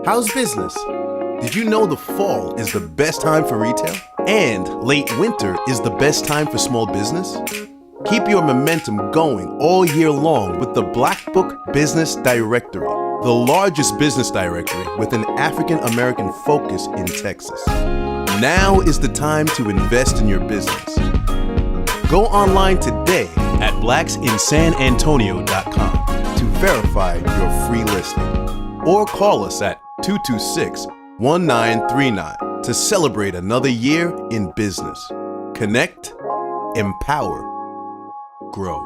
How's business? Did you know the fall is the best time for retail? And late winter is the best time for small business? Keep your momentum going all year long with the Blackbook Business Directory, the largest business directory with an African American focus in Texas. Now is the time to invest in your business. Go online today at blacksinsanantonio.com to verify your free listing, or call us at 226-1939 to celebrate another year in business. Connect, empower, grow.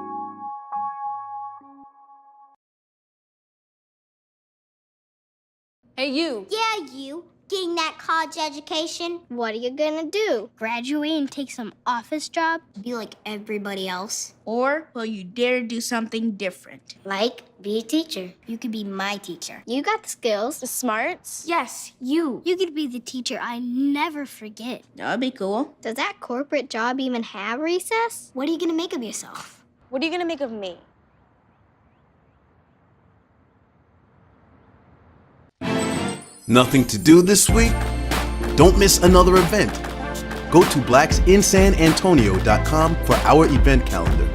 Hey, you. Yeah, you. Getting that college education? What are you gonna do? Graduate and take some office job? Be like everybody else? Or will you dare do something different? Like, be a teacher. You could be my teacher. You got the skills. The smarts? Yes, you. You could be the teacher I never forget. That'd be cool. Does that corporate job even have recess? What are you gonna make of yourself? What are you gonna make of me? Nothing to do this week? Don't miss another event. Go to blacksinsanantonio.com for our event calendar.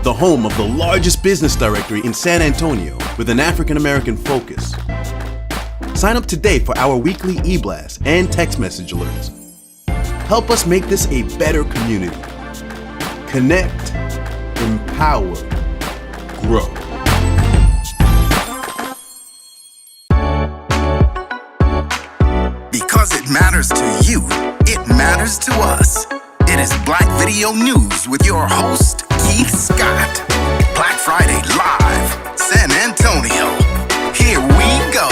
The home of the largest business directory in San Antonio with an African American focus. Sign up today for our weekly e-blast and text message alerts. Help us make this a better community. Connect, empower, grow. Because it matters to you, it matters to us. It is Black Video News with your host, Keith Scott. Black Friday Live, San Antonio. Here we go.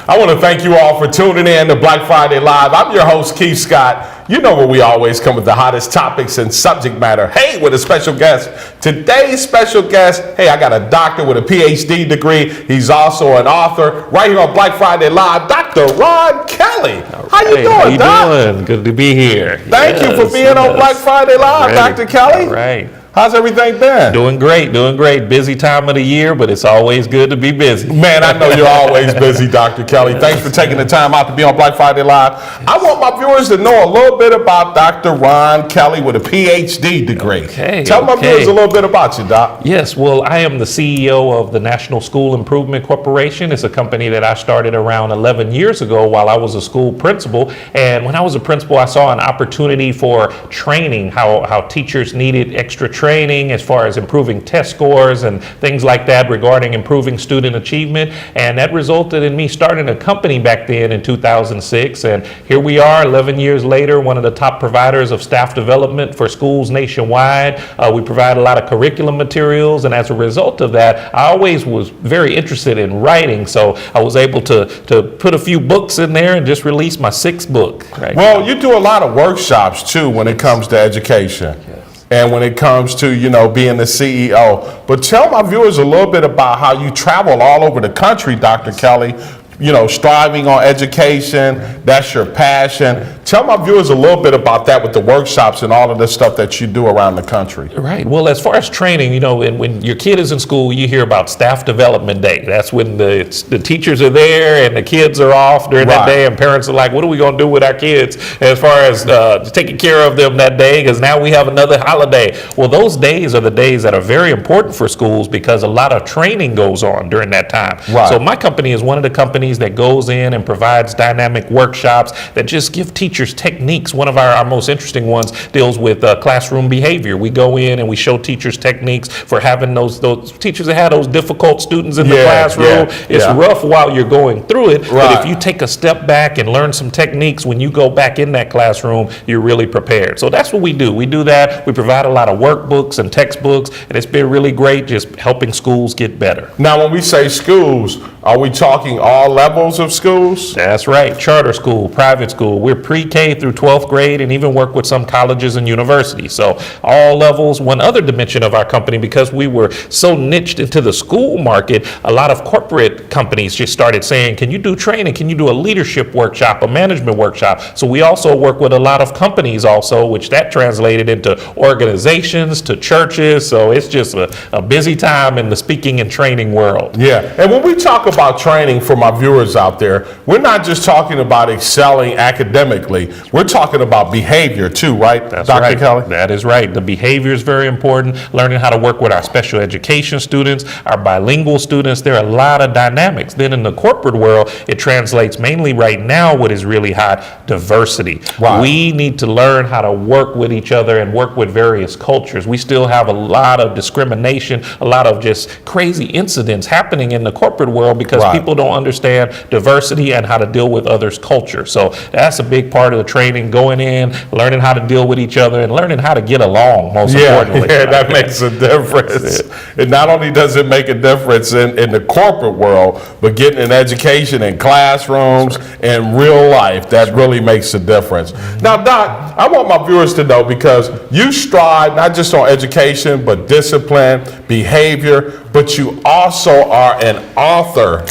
I want to thank you all for tuning in to Black Friday Live. I'm your host, Keith Scott. You know where we always come with the hottest topics and subject matter. Hey, with a special guest. Today's special guest, hey, I got a doctor with a PhD degree. He's also an author. Right here on Black Friday Live, Dr. Ron Kelley. How you doing, Doc? How you doing? Good to be here. Thank you for being on Black Friday Live, Dr. Kelley. All right. How's everything been? Doing great. Busy time of the year, but it's always good to be busy. Man, I know you're always busy, Dr. Kelley. Thanks for taking the time out to be on Black Friday Live. I want my viewers to know a little bit about Dr. Ron Kelley with a PhD degree. Tell my viewers a little bit about you, Doc. Yes, well, I am the CEO of the National School Improvement Corporation. It's a company that I started around 11 years ago while I was a school principal. And when I was a principal, I saw an opportunity for training, how teachers needed extra training as far as improving test scores and things like that regarding improving student achievement. And that resulted in me starting a company back then in 2006. And here we are 11 years later, one of the top providers of staff development for schools nationwide. We provide a lot of curriculum materials. And as a result of that, I always was very interested in writing. So I was able to put a few books in there and just release my 6th book. Right well, you do a lot of workshops too when it comes to education. And when it comes to, being the CEO. But tell my viewers a little bit about how you travel all over the country, Dr. Kelley, striving on education. That's your passion. Tell my viewers a little bit about that with the workshops and all of the stuff that you do around the country. Right. Well, as far as training, when your kid is in school, you hear about Staff Development Day. That's when the teachers are there and the kids are off during that day, and parents are like, what are we going to do with our kids as far as taking care of them that day, because now we have another holiday. Well, those days are the days that are very important for schools because a lot of training goes on during that time. Right. So my company is one of the companies that goes in and provides dynamic workshops that just give teachers techniques. One of our most interesting ones deals with classroom behavior. We go in and we show teachers techniques for having those teachers that have those difficult students in the classroom. It's rough while you're going through it, but if you take a step back and learn some techniques, when you go back in that classroom, you're really prepared. So that's what we do. We do that. We provide a lot of workbooks and textbooks, and it's been really great just helping schools get better. Now, when we say schools, are we talking all levels of schools? That's right. Charter school, private school. We're pre-K through 12th grade and even work with some colleges and universities. So all levels. One other dimension of our company, because we were so niched into the school market, a lot of corporate companies just started saying, can you do training? Can you do a leadership workshop, a management workshop? So we also work with a lot of companies also, which that translated into organizations, to churches. So it's just a busy time in the speaking and training world. Yeah, and when we talk about training for my viewers out there, we're not just talking about excelling academically, we're talking about behavior too, right, That's Dr. right. Kelley? That is right. The behavior is very important. Learning how to work with our special education students, our bilingual students. There are a lot of dynamics. Then in the corporate world, it translates mainly right now what is really hot, diversity. Right. We need to learn how to work with each other and work with various cultures. We still have a lot of discrimination, a lot of just crazy incidents happening in the corporate world because Right. people don't understand diversity and how to deal with others' culture. So that's a big part of the training, going in, learning how to deal with each other and learning how to get along, most importantly. Yeah, that makes a difference. And not only does it make a difference in the corporate world, but getting an education in classrooms and real life, that really makes a difference. Now, Doc, I want my viewers to know, because you strive not just on education, but discipline, behavior, but you also are an author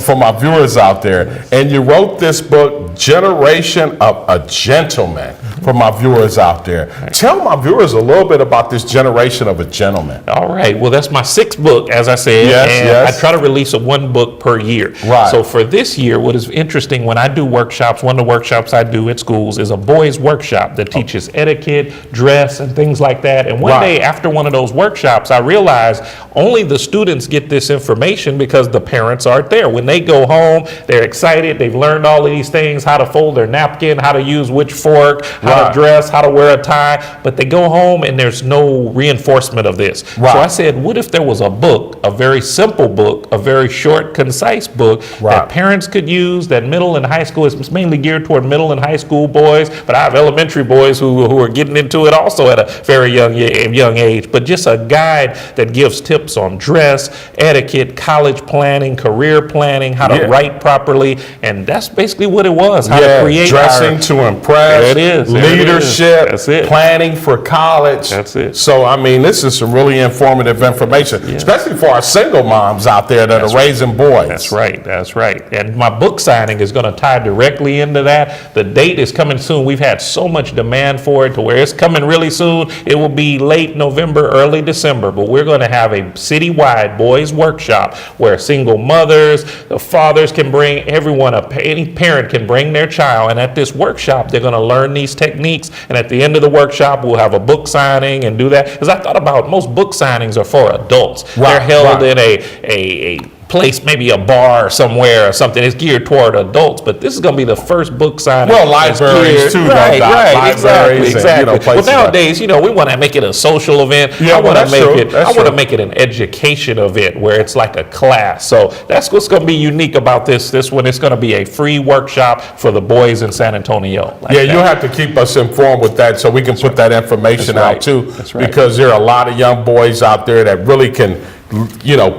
for my viewers out there. And you wrote this book, Generation of a Gentleman, for my viewers out there. Tell my viewers a little bit about this Generation of a Gentleman. All right. Well, that's my sixth book, as I said. Yes, and yes. I try to release one book per year. Right. So for this year, what is interesting, when I do workshops, one of the workshops I do at schools is a boys' workshop that teaches etiquette, dress, and things like that. And one Right. day after one of those workshops, I realized only the students get this information because the parents aren't there. When they go home, they're excited. They've learned all of these things, how to fold their napkin, how to use which fork, how Right. to dress, how to wear a tie. But they go home and there's no reinforcement of this. Right. So I said, what if there was a book, a very simple book, a very short, concise book Right. that parents could use, that middle and high school, it's mainly geared toward middle and high school boys, but I have elementary boys who are getting into it also at a very young age, but just a guide that gives tips on dress, etiquette, college planning, career planning, how to Yeah. write properly, and that's basically what it was, how to create dressing to impress, There it is, there it is. leadership, That's it. planning for college. That's it. So, I mean, this is some really informative information, especially for our single moms out there that are raising boys. That's right. That's right. And my book signing is going to tie directly into that. The date is coming soon. We've had so much demand for it to where it's coming really soon. It will be late November, early December, but we're going to have a citywide boys workshop where single mothers, the fathers can bring everyone up. Any parent can bring their child. And at this workshop, they're going to learn these techniques. And at the end of the workshop, we'll have a book signing and do that. Because I thought about most book signings are for adults. Right, They're held right. in a place, maybe a bar somewhere or something. It's geared toward adults, but this is going to be the first book signing. Well, that's libraries geared- too, no Right, doubt. right, Libraries exactly, and, exactly. you know, places Well, nowadays, we want to make it a social event. Yeah, I well, want to that's make true. it. That's I want to true. make it an education event where it's like a class. So that's what's going to be unique about this one. It's going to be a free workshop for the boys in San Antonio. like Yeah, that. you'll have to keep us informed with that so we can put that information That's out right. too. That's right. Because there are a lot of young boys out there that really can,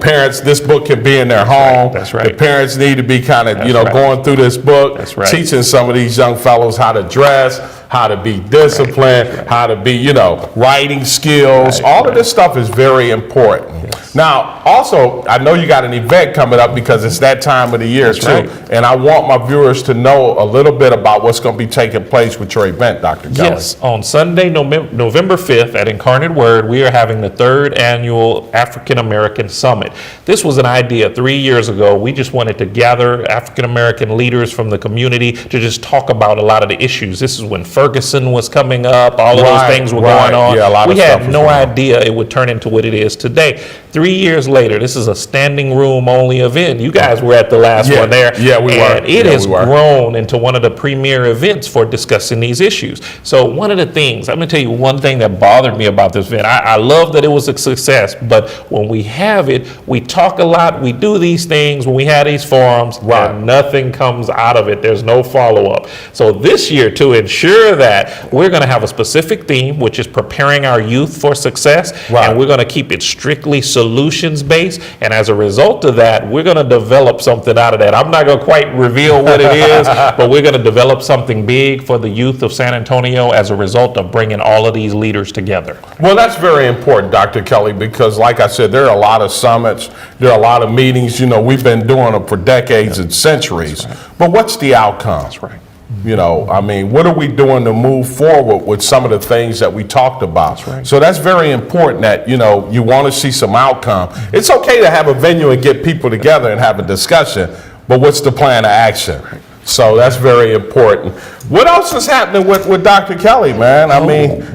parents, this book can be in their home. That's right. The parents need to be kind of, That's right. going through this book, That's right. teaching some of these young fellows how to dress, how to be disciplined, how to be, writing skills. Right, All of right. this stuff is very important. Yes. Now, also, I know you got an event coming up because it's that time of the year That's too. right. And I want my viewers to know a little bit about what's going to be taking place with your event, Dr. Kelley. Yes, on Sunday, November 5th at Incarnate Word, we are having the 3rd annual African American Summit. This was an idea 3 years ago. We just wanted to gather African American leaders from the community to just talk about a lot of the issues. This is when Ferguson was coming up, all of those Right, things were right. going on. Yeah, a lot of we stuff had was no going on. idea it would turn into what it is today. 3 years later, this is a standing room only event. You guys were at the last Yeah, one there. yeah, we were. And it Yeah, has we were. grown into one of the premier events for discussing these issues. So one of the things, I'm going to tell you one thing that bothered me about this event. I love that it was a success, but when we have it, we talk a lot, we do these things, when we have these forums, Right. and nothing comes out of it. There's no follow-up. So this year, to ensure that, we're going to have a specific theme, which is preparing our youth for success, Right. and we're going to keep it strictly solution solutions based. And as a result of that, we're going to develop something out of that. I'm not going to quite reveal what it is, but we're going to develop something big for the youth of San Antonio as a result of bringing all of these leaders together. Well, that's very important, Dr. Kelley, because like I said, there are a lot of summits, there are a lot of meetings, we've been doing them for decades and centuries. But what's the outcome? That's right. What are we doing to move forward with some of the things that we talked about? That's right. So that's very important that, you want to see some outcome. It's okay to have a venue and get people together and have a discussion, but what's the plan of action? So that's very important. What else is happening with Dr. Kelley, man?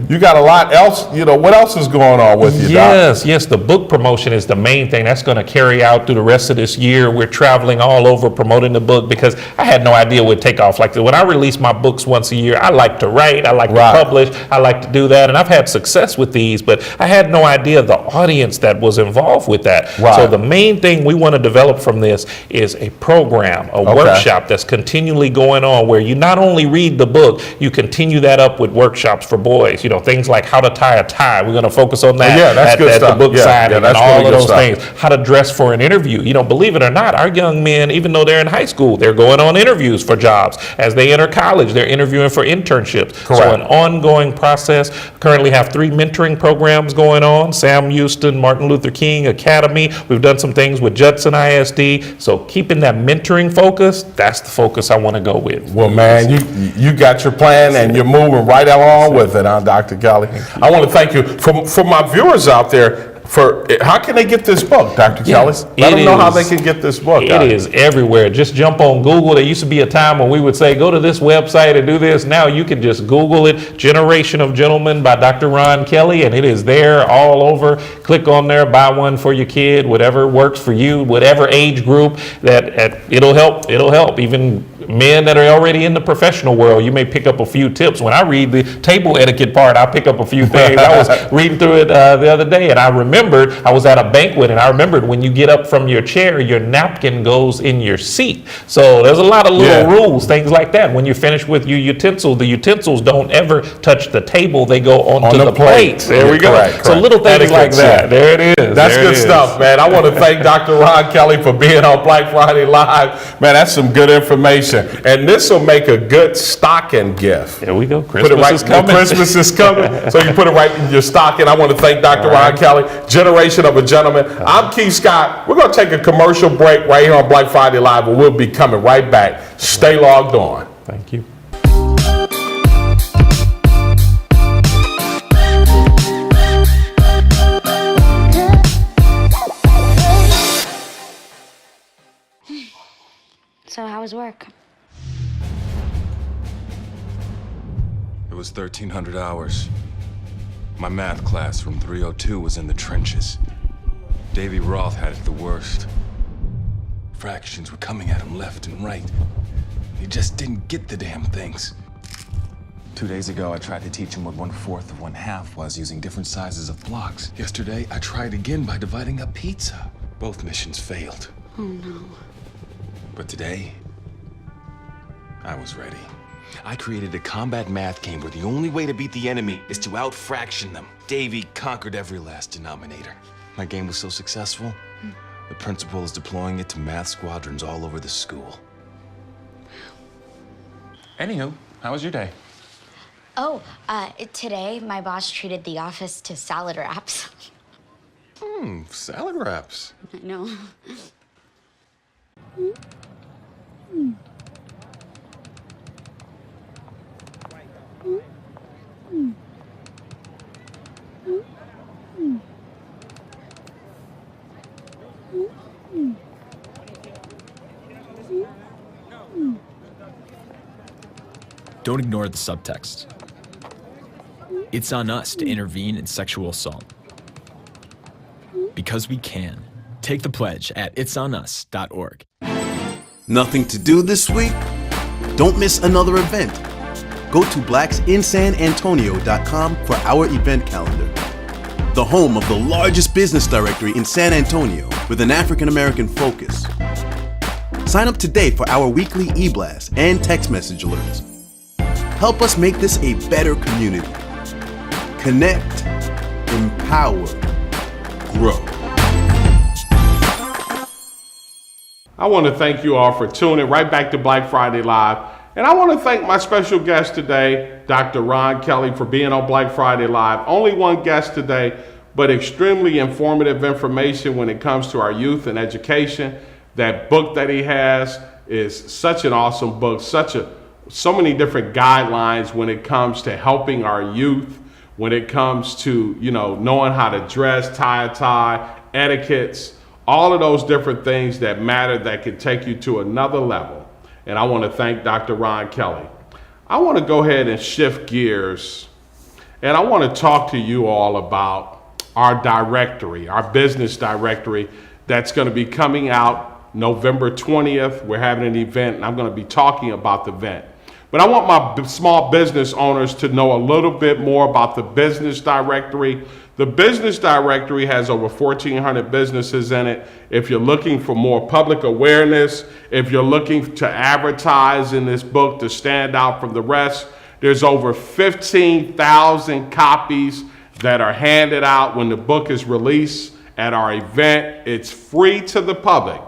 You got a lot else, what else is going on with you, Doc? Yes, the book promotion is the main thing. That's going to carry out through the rest of this year. We're traveling all over promoting the book because I had no idea it would take off. Like when I release my books once a year, I like to write, I like to publish, I like to do that, and I've had success with these, but I had no idea the audience that was involved with that. Right. So the main thing we want to develop from this is a program, a workshop that's continually going on where you not only read the book, you continue that up with workshops for boys, things like how to tie a tie. We're going to focus on that that's good at stuff. the book signing and all really of those stuff. things. How to dress for an interview. Believe it or not, our young men, even though they're in high school, they're going on interviews for jobs. As they enter college, they're interviewing for internships. Correct. So an ongoing process. Currently have 3 mentoring programs going on. Sam Houston, Martin Luther King Academy. We've done some things with Judson ISD. So keeping that mentoring focus, that's the focus I want to go with. Well, man, you got your plan and you're moving right along with it, Dr. Kelley. I want to thank you. For my viewers out there, how can they get this book, Dr. Kelley? Let them know how they can get this book. It is everywhere. Just jump on Google. There used to be a time when we would say, go to this website and do this. Now you can just Google it, Generation of Gentlemen by Dr. Ron Kelley, and it is there all over. Click on there, buy one for your kid, whatever works for you, whatever age group, it'll help. It'll help. Even men that are already in the professional world, you may pick up a few tips. When I read the table etiquette part, I pick up a few things. I was reading through it the other day, and I remembered I was at a banquet, and I remembered when you get up from your chair, your napkin goes in your seat. So there's a lot of little rules, things like that. When you're finished with your utensil, the utensils don't ever touch the table; they go onto the plates. There we go. Correct. So little things like that. There it is. That's good stuff, man. I want to thank Dr. Ron Kelley for being on Black Friday Live. Man, that's some good information. And this will make a good stocking gift. There we go. Christmas is coming. Christmas is coming. So you put it right in your stocking. I want to thank Dr. Ron Kelley, Generation of a Gentleman. I'm Keith Scott. We're going to take a commercial break right here on Black Friday Live, and we'll be coming right back. Stay logged on. Thank you. So how was work? It was 1,300 hours. My math class from 302 was in the trenches. Davy Roth had it the worst. Fractions were coming at him left and right. He just didn't get the damn things. 2 days ago, I tried to teach him what 1/4 of 1/2 was using different sizes of blocks. Yesterday, I tried again by dividing up pizza. Both missions failed. Oh no. But today, I was ready. I created a combat math game where the only way to beat the enemy is to out-fraction them. Davy conquered every last denominator. My game was so successful, the principal is deploying it to math squadrons all over the school. Anywho, how was your day? Oh, today my boss treated the office to salad wraps. Salad wraps. I know. Don't ignore the subtext. It's on us to intervene in sexual assault. Because we can. Take the pledge at itsonus.org. Nothing to do this week? Don't miss another event. Go to blacksinsanantonio.com for our event calendar. The home of the largest business directory in San Antonio with an African American focus. Sign up today for our weekly e-blast and text message alerts. Help us make this a better community. Connect, empower, grow. I want to thank you all for tuning right back to Black Friday Live. And I want to thank my special guest today, Dr. Ron Kelley, for being on Black Friday Live. Only one guest today, but extremely informative information when it comes to our youth and education. That book that he has is such an awesome book, so many different guidelines when it comes to helping our youth, when it comes to, knowing how to dress, tie a tie, etiquettes, all of those different things that matter that can take you to another level. And I want to thank Dr. Ron Kelley. I want to go ahead and shift gears, and I want to talk to you all about our directory, our business directory that's going to be coming out November 20th. We're having an event, and I'm going to be talking about the event. But I want my small business owners to know a little bit more about the business directory. The business directory has over 1,400 businesses in it. If you're looking for more public awareness, if you're looking to advertise in this book to stand out from the rest, there's over 15,000 copies that are handed out when the book is released at our event. It's free to the public.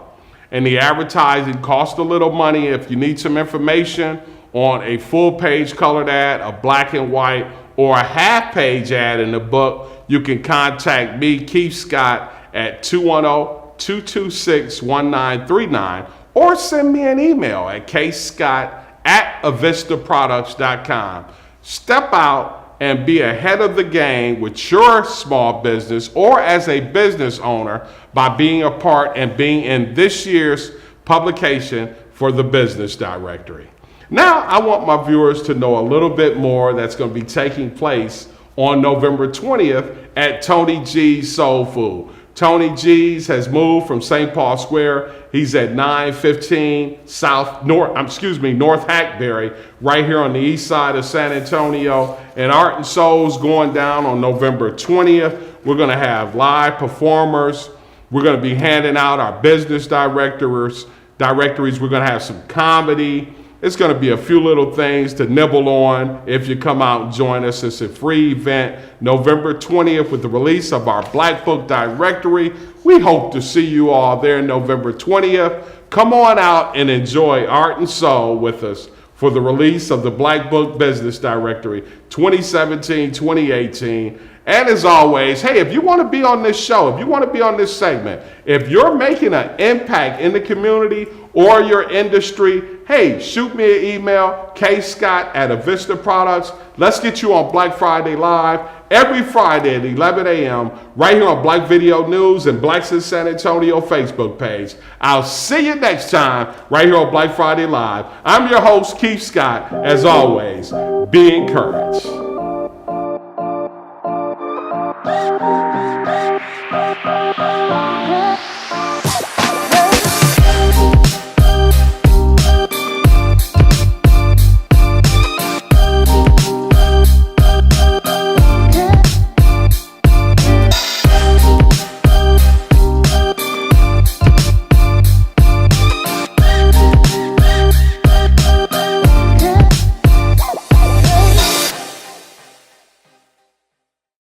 And the advertising costs a little money. If you need some information on a full-page colored ad, a black and white, or a half-page ad in the book, you can contact me, Keith Scott, at 210-226-1939, or send me an email at kscott@avistaproducts.com. Step out and be ahead of the game with your small business or as a business owner by being a part and being in this year's publication for the business directory. Now, I want my viewers to know a little bit more that's going to be taking place on November 20th at Tony G's Soul Food. Tony G's has moved from St. Paul Square. He's at 915 North Hackberry, right here on the east side of San Antonio. And Art and Soul's going down on November 20th. We're going to have live performers. We're going to be handing out our business directories. We're going to have some comedy. It's going to be a few little things to nibble on if you come out and join us. It's a free event, November 20th, with the release of our Blackbook directory. We hope to see you all there November 20th. Come on out and enjoy Art and Soul with us for the release of the Blackbook Business Directory 2017-2018. And as always, hey, if you want to be on this show, if you want to be on this segment, if you're making an impact in the community or your industry, hey, shoot me an email, kscott@avistaproducts. Let's get you on Black Friday Live every Friday at 11 a.m. right here on Black Video News and Blacks in San Antonio Facebook page. I'll see you next time right here on Black Friday Live. I'm your host, Keith Scott. As always, be encouraged.